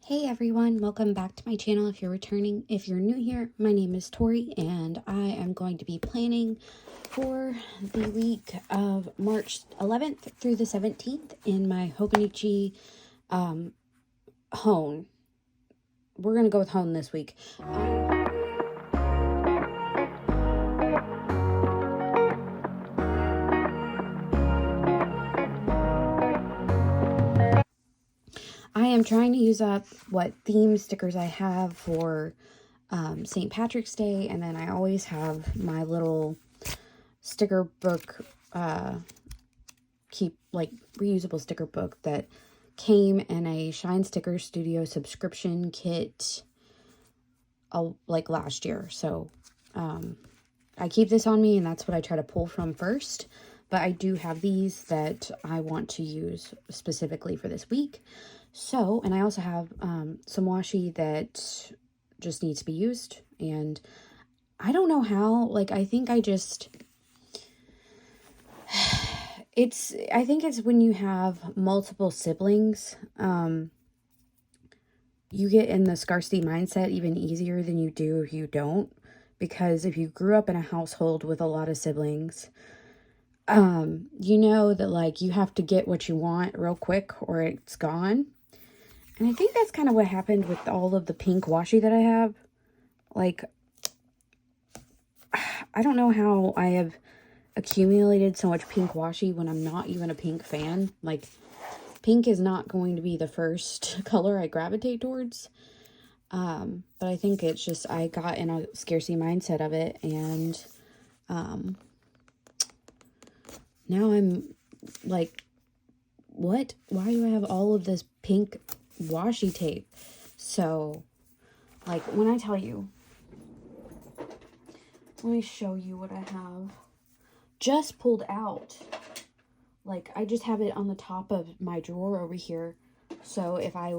Hey everyone, welcome back to my channel if you're returning. If you're new here, my name is Tori and I am going to be planning for the week of March 11th through the 17th in my hobonichi hone. We're going to go with hone this week. I am trying to use up what theme stickers I have for St. Patrick's Day, and then I always have my little sticker book, reusable sticker book that came in a Shine Sticker Studio subscription kit like last year. So I keep this on me and that's what I try to pull from first. But I do have these that I want to use specifically for this week. So, and I also have some washi that just needs to be used. And I don't know how, I think I just... I think it's when you have multiple siblings, you get in the scarcity mindset even easier than you do if you don't. Because if you grew up in a household with a lot of siblings, you know that, you have to get what you want real quick or it's gone. And I think that's kind of what happened with all of the pink washi that I have. I don't know how I have accumulated so much pink washi when I'm not even a pink fan. Pink is not going to be the first color I gravitate towards. But I think it's just, I got in a scarcity mindset of it, and, now I'm like, what? Why do I have all of this pink washi tape? So, when I tell you, let me show you what I have just pulled out. I just have it on the top of my drawer over here. So if I,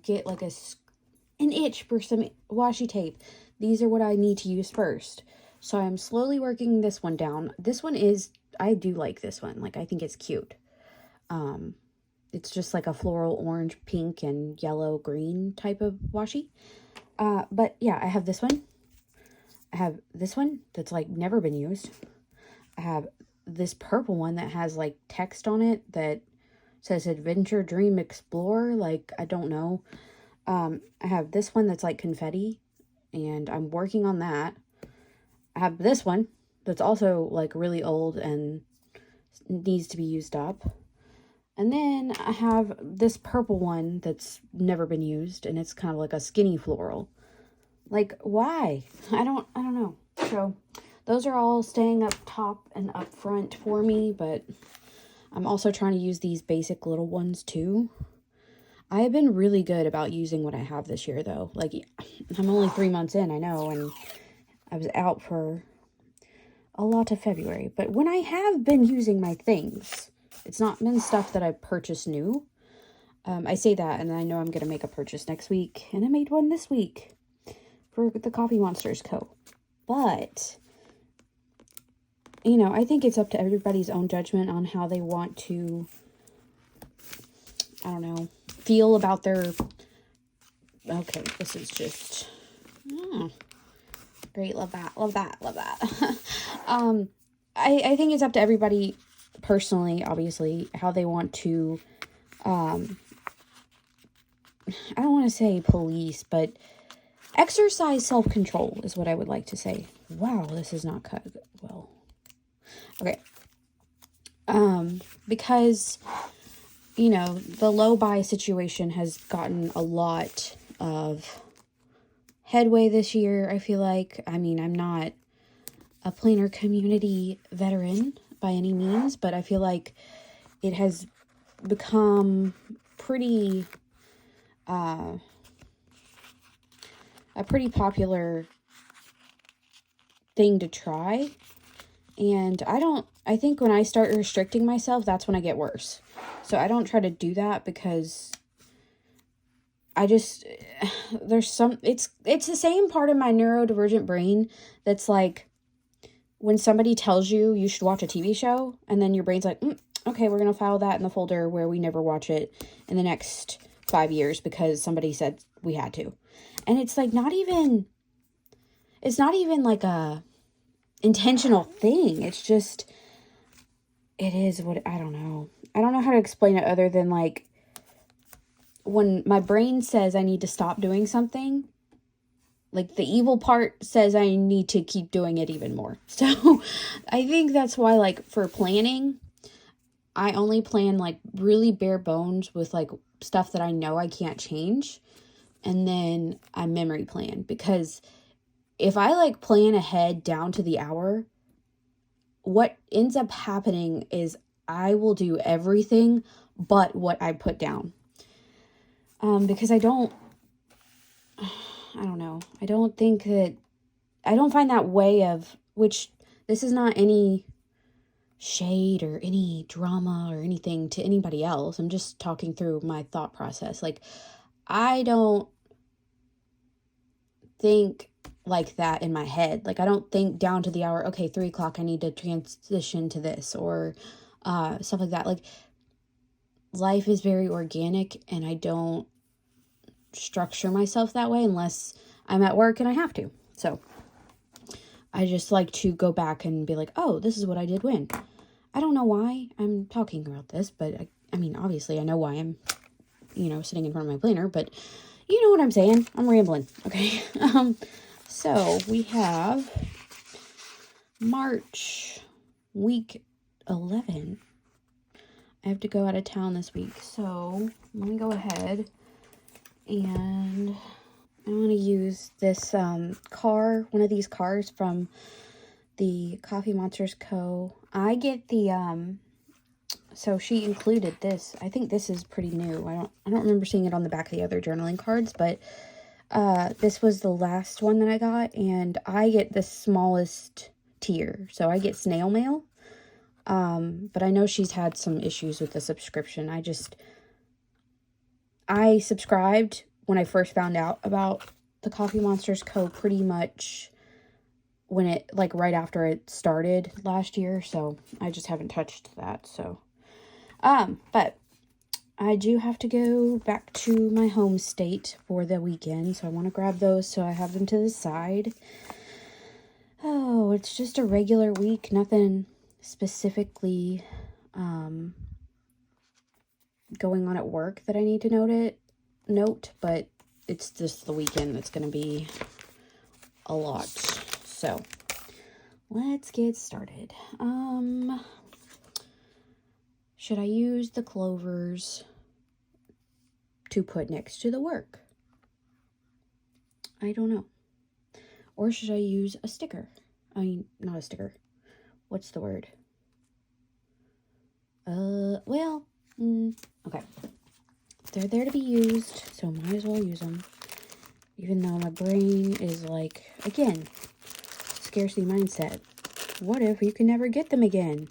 get an itch for some washi tape, these are what I need to use first. So I'm slowly working this one down. This one is, I do like this one. I think it's cute. It's just like a floral orange, pink, and yellow, green type of washi. But yeah, I have this one. I have this one that's never been used. I have this purple one that has text on it that says Adventure, Dream, Explore. I don't know. I have this one that's confetti, and I'm working on that. I have this one that's also really old and needs to be used up. And then I have this purple one that's never been used, and it's kind of like a skinny floral. Why? I don't know. So those are all staying up top and up front for me, but I'm also trying to use these basic little ones too. I have been really good about using what I have this year, though. I'm only 3 months in, I know, and I was out for a lot of February. But when I have been using my things, it's not been stuff that I purchased new. I say that, and I know I'm going to make a purchase next week, and I made one this week for the Coffee Monsters Co. But, I think it's up to everybody's own judgment on how they want to, I don't know, feel about their... Okay, this is just... great, love that, love that, love that. I think it's up to everybody personally, obviously, how they want to, I don't want to say police, but exercise self-control is what I would like to say. Wow, this is not cut well. Okay. Because, the low buy situation has gotten a lot of headway this year, I feel like. I mean, I'm not a planner community veteran by any means, but I feel like it has become pretty, a pretty popular thing to try. And I think when I start restricting myself, that's when I get worse. So I don't try to do that because it's the same part of my neurodivergent brain that's when somebody tells you you should watch a TV show, and then your brain's okay, we're going to file that in the folder where we never watch it in the next 5 years because somebody said we had to. And it's like it's not even like a intentional thing. It's just, it is what, I don't know. I don't know how to explain it other than like, when my brain says I need to stop doing something, like the evil part says I need to keep doing it even more. So I think that's why, like, for planning, I only plan like really bare bones with like stuff that I know I can't change. And then I memory plan, because if I like plan ahead down to the hour, what ends up happening is I will do everything but what I put down. Because I don't know. I don't find that way of, which this is not any shade or any drama or anything to anybody else. I'm just talking through my thought process. Like, I don't think like that in my head. Like, I don't think down to the hour, okay, 3 o'clock, I need to transition to this, or stuff like that. Like, life is very organic, and I don't structure myself that way unless I'm at work and I have to. So I just like to go back and be like, oh, this is what I did when. I don't know why I'm talking about this, but I mean, obviously I know why I'm, sitting in front of my planner, but you know what I'm saying. I'm rambling. Okay. So we have March, week 11. I have to go out of town this week, so I'm going to go ahead and I want to use this one of these cars from the Coffee Monsters Co. I get the so she included this. I think this is pretty new. I don't remember seeing it on the back of the other journaling cards, but this was the last one that I got, and I get the smallest tier, so I get snail mail. But I know she's had some issues with the subscription. I subscribed when I first found out about the Coffee Monsters Co. pretty much when it, like, right after it started last year, so I just haven't touched that, so. But I do have to go back to my home state for the weekend, so I want to grab those so I have them to the side. Oh, it's just a regular week, nothing specifically, going on at work that I need to note, but it's just the weekend that's going to be a lot. So let's get started. Should I use the clovers to put next to the work? I don't know. Or should I use a sticker? I mean, not a sticker. What's the word? Well, okay. They're there to be used, so might as well use them. Even though my brain is like, again, scarcity mindset. What if you can never get them again?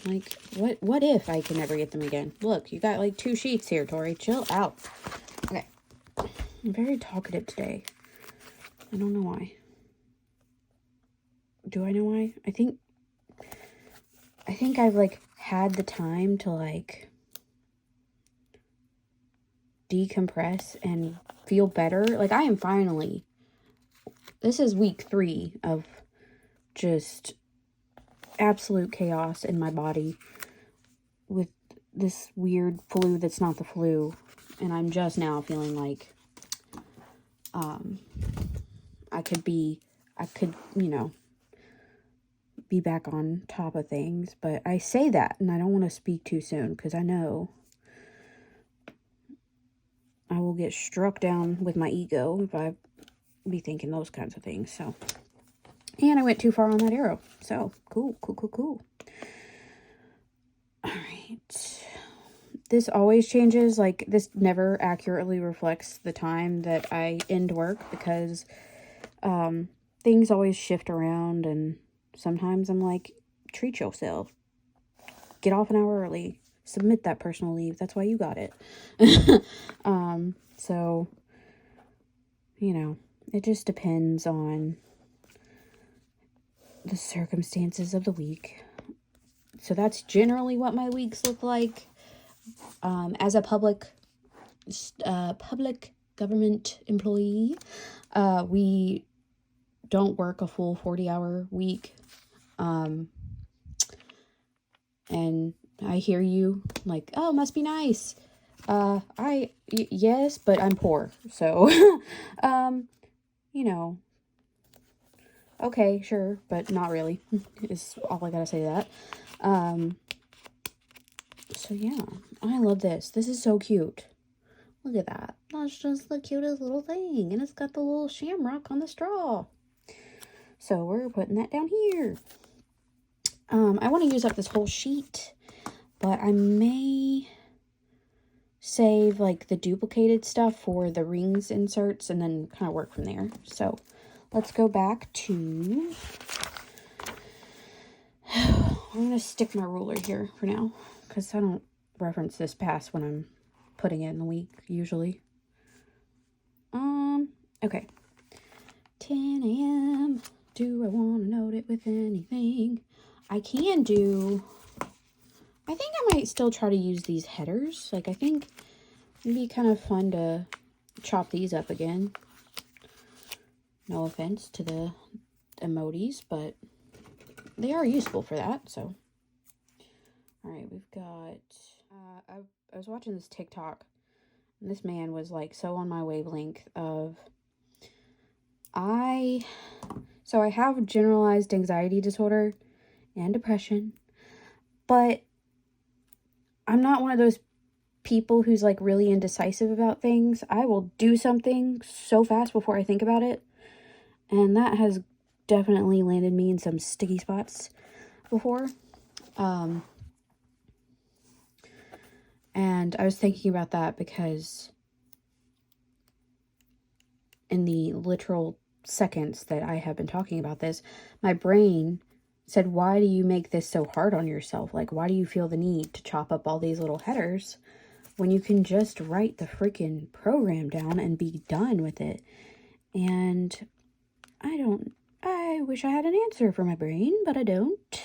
Like, what if I can never get them again? Look, you got like 2 sheets here, Tori. Chill out. Okay. I'm very talkative today. I don't know why. Do I know why? I think I've, like, had the time to, like, decompress and feel better. Like, I am finally, this is week 3 of just absolute chaos in my body with this weird flu that's not the flu, and I'm just now feeling like I could be back on top of things. But I say that, and I don't want to speak too soon, because I know I will get struck down with my ego if I be thinking those kinds of things. So, and I went too far on that arrow. So, cool. All right. This always changes. Like, this never accurately reflects the time that I end work, because things always shift around, and sometimes I'm like, treat yourself. Get off an hour early. Submit that personal leave. That's why you got it. So, it just depends on the circumstances of the week. So that's generally what my weeks look like. As a public public government employee. We don't work a full 40-hour week. And I hear you like, oh, must be nice. Yes, but I'm poor. So, you know, okay, sure, but not really, is all I gotta say to that. So yeah, I love this. This is so cute. Look at that. That's just the cutest little thing. And it's got the little shamrock on the straw. So we're putting that down here. I want to use up this whole sheet, but I may save like the duplicated stuff for the rings inserts and then kind of work from there. So let's go back to, I'm going to stick my ruler here for now because I don't reference this past when I'm putting it in the week usually. Okay. 10 a.m. Do I want to note it with anything? I can do, I think I might still try to use these headers. Like, I think it'd be kind of fun to chop these up again. No offense to the emojis, but they are useful for that, so. All right, we've got, I was watching this TikTok, and this man was, like, so on my wavelength of, so I have generalized anxiety disorder and depression, but I'm not one of those people who's like really indecisive about things. I will do something so fast before I think about it, and that has definitely landed me in some sticky spots before. And I was thinking about that because in the literal seconds that I have been talking about this, my brain said, why do you make this so hard on yourself? Like, why do you feel the need to chop up all these little headers when you can just write the freaking program down and be done with it? And I wish I had an answer for my brain, but I don't.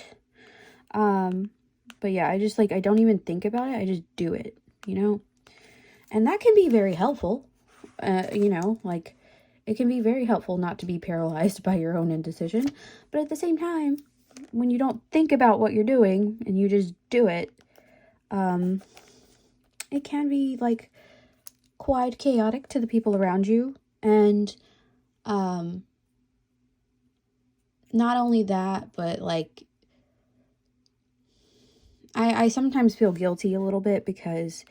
But yeah, I just like, I don't even think about it. I just do it, you know? And that can be very helpful. You know, like, it can be very helpful not to be paralyzed by your own indecision. But at the same time, when you don't think about what you're doing and you just do it, it can be like quite chaotic to the people around you. And not only that, but like I sometimes feel guilty a little bit because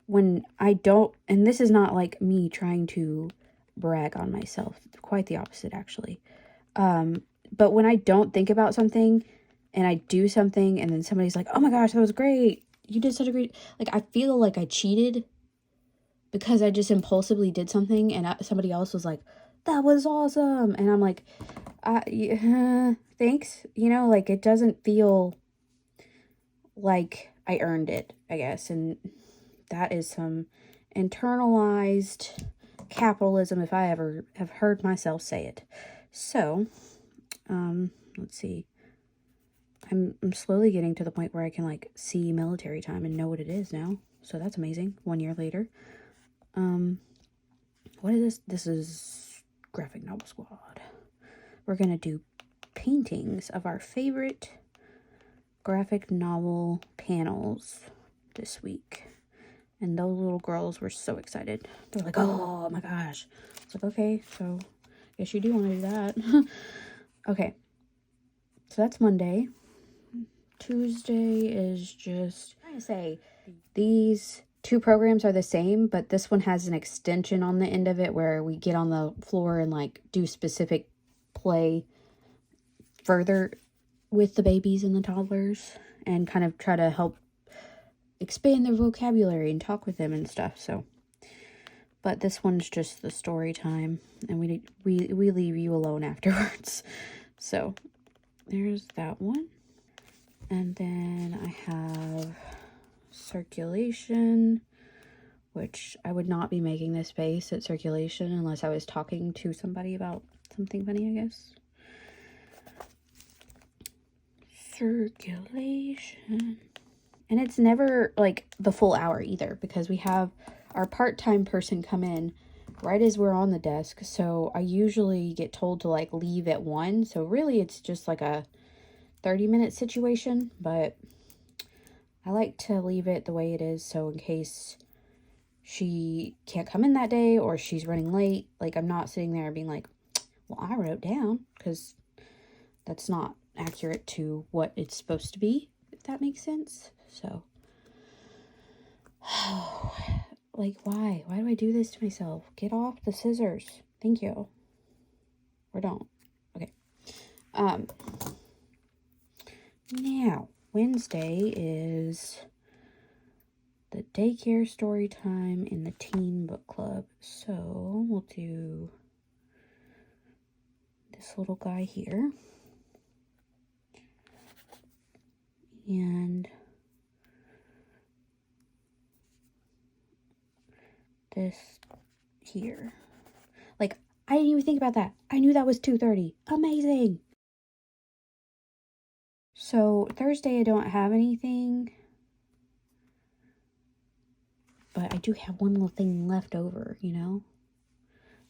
when I don't, and this is not like me trying to brag on myself, quite the opposite actually. But when I don't think about something and I do something and then somebody's like, oh my gosh, that was great. You did such a great, like, I feel like I cheated because I just impulsively did something and somebody else was like, that was awesome. And I'm like, yeah, thanks. You know, like, it doesn't feel like I earned it, I guess. And that is some internalized capitalism if I ever have heard myself say it. So, let's see. I'm slowly getting to the point where I can like see military time and know what it is now. So that's amazing. 1 year later. What is this? This is Graphic Novel Squad. We're gonna do paintings of our favorite graphic novel panels this week. And those little girls were so excited. They were like, oh my gosh. It's like, okay, so guess you do want to do that. Okay. So that's Monday. Tuesday is just, I'm trying to say, these two programs are the same, but this one has an extension on the end of it where we get on the floor and like do specific play further with the babies and the toddlers and kind of try to help expand their vocabulary and talk with them and stuff. So, but this one's just the story time, and we leave you alone afterwards. So there's that one. And then I have circulation, which I would not be making this face at circulation unless I was talking to somebody about something funny, I guess. Circulation. And it's never like the full hour either, because we have our part-time person come in right as we're on the desk. So I usually get told to like leave at 1. So really it's just like a 30-minute situation, but I like to leave it the way it is. So in case she can't come in that day or she's running late, like I'm not sitting there being like, well, I wrote down, because that's not accurate to what it's supposed to be, if that makes sense. So, like, why? Why do I do this to myself? Get off the scissors. Thank you. Or don't. Okay. Now, Wednesday is the daycare story time in the teen book club. So, we'll do this little guy here. And this here. Like, I didn't even think about that. I knew that was 2:30. Amazing. So Thursday I don't have anything, but I do have one little thing left over, you know?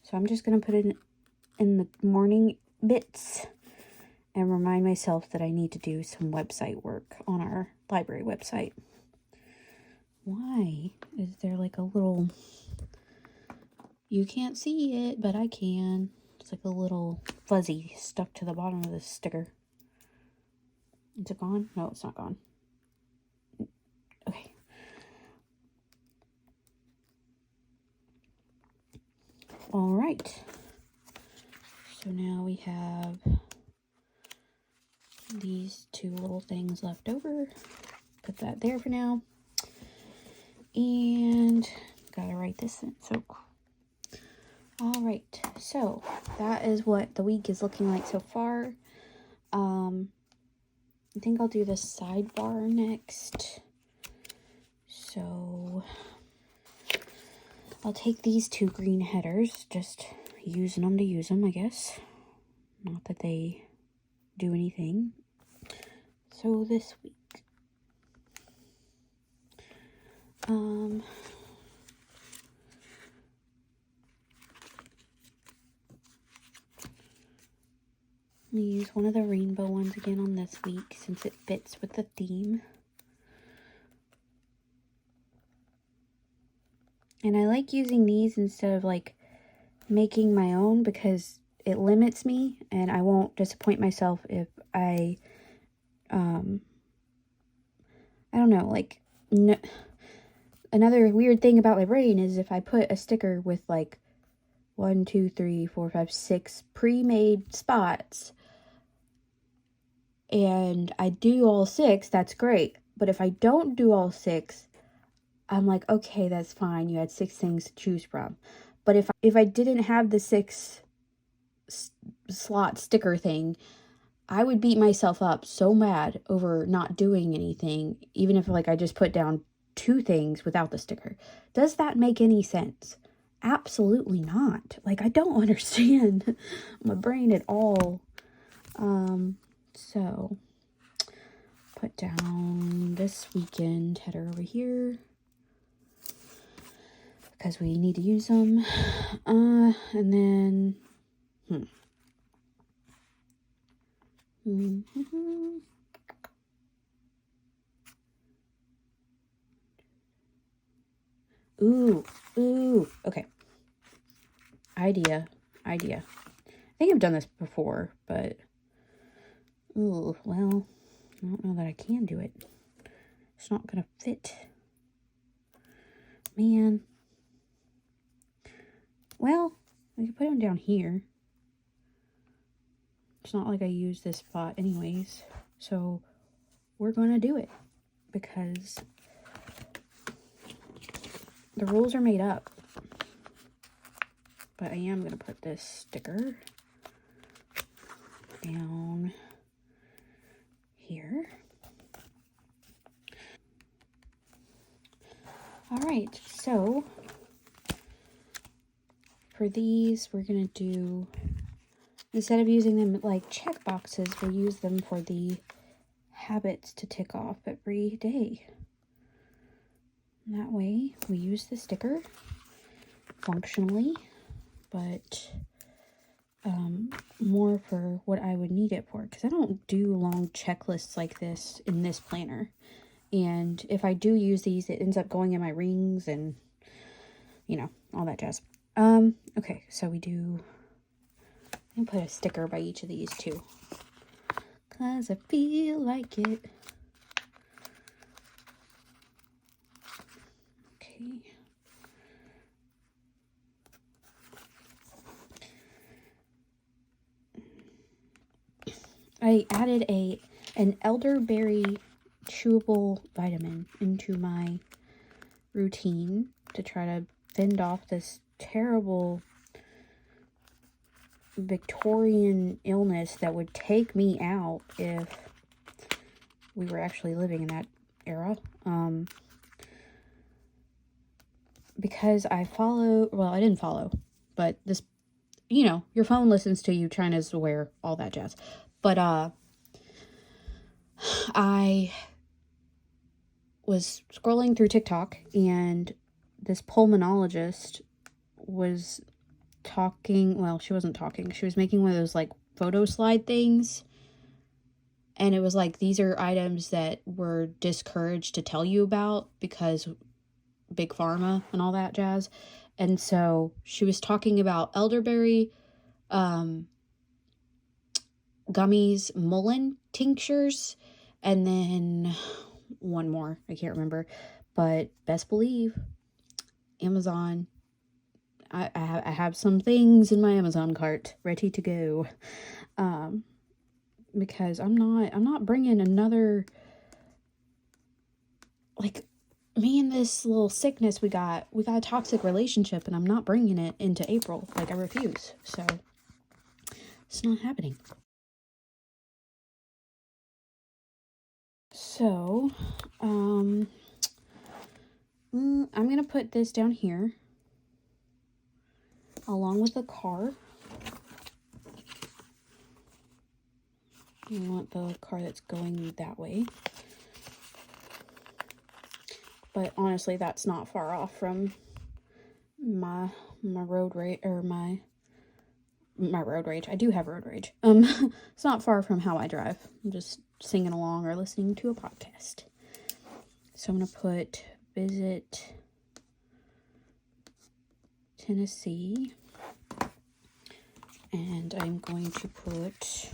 So I'm just going to put it in the morning bits and remind myself that I need to do some website work on our library website. Why is there like a little, you can't see it, but I can. It's like a little fuzzy stuck to the bottom of the sticker. Is it gone? No, it's not gone. Okay. All right. So now we have these 2 little things left over. Put that there for now. And gotta write this in. So, all right. So that is what the week is looking like so far. I think I'll do the sidebar next. So I'll take these 2 green headers, just using them to use them, I guess. Not that they do anything. So this week, I'm gonna use one of the rainbow ones again on this week since it fits with the theme. And I like using these instead of like making my own because it limits me and I won't disappoint myself if I don't know, like, another weird thing about my brain is if I put a sticker with like 1, 2, 3, 4, 5, 6 pre-made spots and I do all 6, that's great. But if I don't do all 6, I'm like, okay, that's fine. You had 6 things to choose from. But if I didn't have the 6 slot sticker thing, I would beat myself up so mad over not doing anything, even if like I just put down 2 things without the sticker. Does that make any sense? Absolutely not. Like, I don't understand my brain at all. So put down this weekend header over here because we need to use them. And then Ooh, okay. Idea. I think I've done this before, but ooh, well, I don't know that I can do it. It's not gonna fit. Man. Well, I can put them down here. It's not like I use this spot anyways. So we're gonna do it because the rules are made up. But I am gonna put this sticker down here. All right, so for these, we're gonna do, instead of using them like check boxes, we'll use them for the habits to tick off every day. And that way we use the sticker functionally, but more for what I would need it for, because I don't do long checklists like this in this planner. And if I do use these, it ends up going in my rings and, you know, all that jazz. Okay, so we do, I'm gonna put a sticker by each of these too, because I feel like it. Okay. I added an elderberry chewable vitamin into my routine to try to fend off this terrible Victorian illness that would take me out if we were actually living in that era. Because I didn't follow, but this, you know, your phone listens to you, China's aware, all that jazz. But I was scrolling through TikTok, and this pulmonologist was talking, well, she wasn't talking, she was making one of those like photo slide things, and it was like, these are items that were discouraged to tell you about because big pharma and all that jazz. And so she was talking about elderberry gummies, mullein tinctures, and then one more, I can't remember, but best believe Amazon, I have some things in my Amazon cart ready to go, because I'm not bringing another, like, me and this little sickness we got a toxic relationship, and I'm not bringing it into April. Like, I refuse. So it's not happening. So I'm gonna put this down here along with the car. You want the car that's going that way. But honestly, that's not far off from my road rage, or my road rage. I do have road rage. It's not far from how I drive. I'm just singing along or listening to a podcast. So I'm gonna put visit Tennessee, and I'm going to put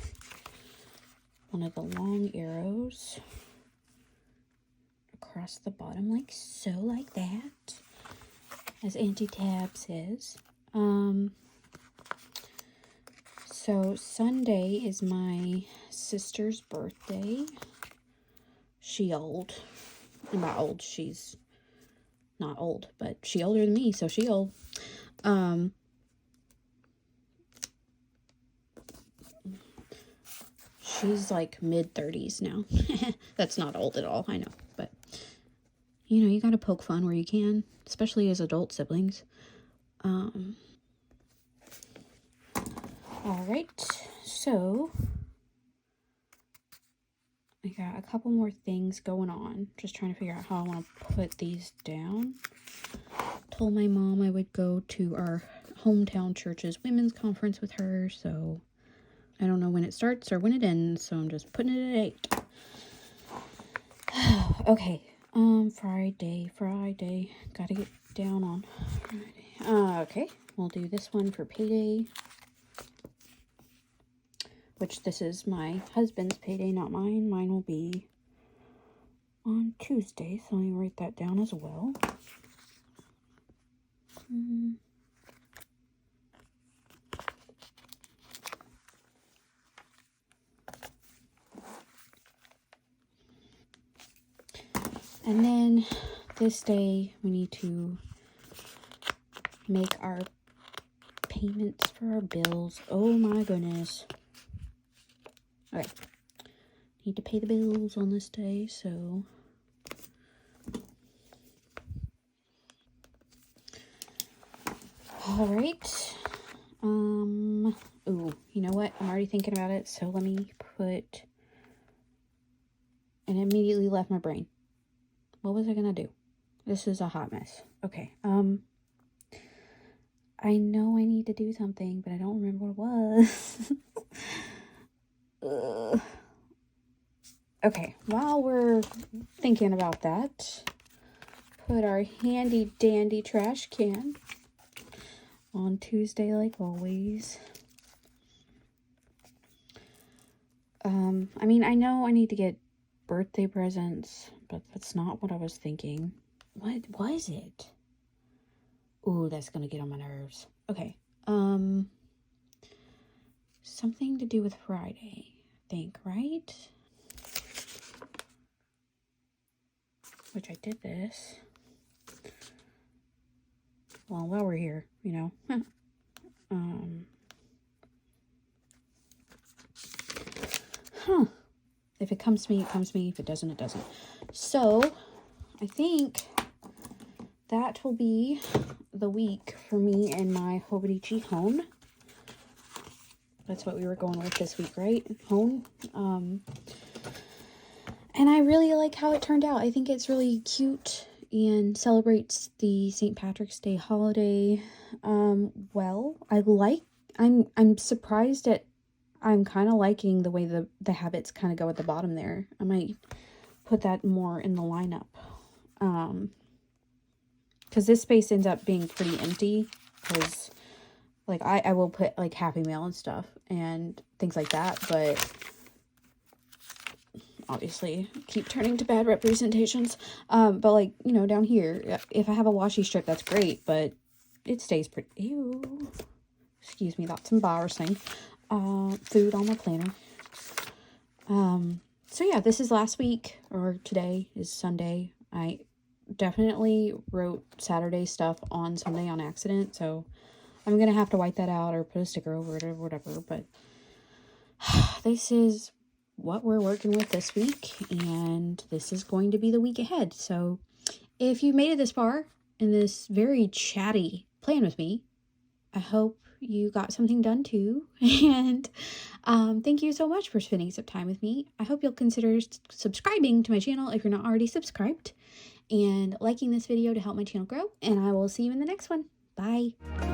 one of the long arrows across the bottom, like so, like that, as Auntie Tab says. So Sunday is my sister's birthday. She old. Not old, she's not old, but she older than me, so she old. She's like mid-30s now. That's not old at all, I know, but you know, you gotta poke fun where you can, especially as adult siblings. Alright, so I got a couple more things going on. Just trying to figure out how I want to put these down. Told my mom I would go to our hometown church's women's conference with her, so I don't know when it starts or when it ends, so I'm just putting it at 8. Okay, Friday. Gotta get down on Friday. Okay, we'll do this one for payday. Which this is my husband's payday, not mine. Mine will be on Tuesday, so let me write that down as well. And then this day, we need to make our payments for our bills. Oh my goodness. Okay. Need to pay the bills on this day, so alright. Ooh, you know what? I'm already thinking about it, so let me put, and it immediately left my brain. What was I gonna do? This is a hot mess. Okay. I know I need to do something, but I don't remember what it was. Okay, while we're thinking about that, put our handy dandy trash can on Tuesday like always. I mean, I know I need to get birthday presents, but that's not what I was thinking. What was it? Ooh, that's gonna get on my nerves. Okay. Something to do with Friday, I think, right? Which I did this. Well, while we're here, you know. If it comes to me, it comes to me. If it doesn't, it doesn't. So, I think that will be the week for me and my hobonichi hone. That's what we were going with this week, right? Hone. And I really like how it turned out. I think it's really cute and celebrates the St. Patrick's Day holiday. Well, I'm surprised at, I'm kind of liking the way the habits kind of go at the bottom there. I might put that more in the lineup. Because this space ends up being pretty empty. Because, like, I will put, like, Happy Mail and stuff and things like that. But, obviously, keep turning to bad representations. But, like, you know, down here, if I have a washi strip, that's great. But it stays pretty... Ew. Excuse me, that's embarrassing. Food on my planner. So yeah, this is last week, or today is Sunday. I definitely wrote Saturday stuff on Sunday on accident, so I'm gonna have to wipe that out or put a sticker over it or whatever, but this is what we're working with this week, and this is going to be the week ahead. So if you made it this far in this very chatty plan with me, I hope you got something done too. And thank you so much for spending some time with me. I hope you'll consider subscribing to my channel if you're not already subscribed, and liking this video to help my channel grow. And I will see you in the next one. Bye.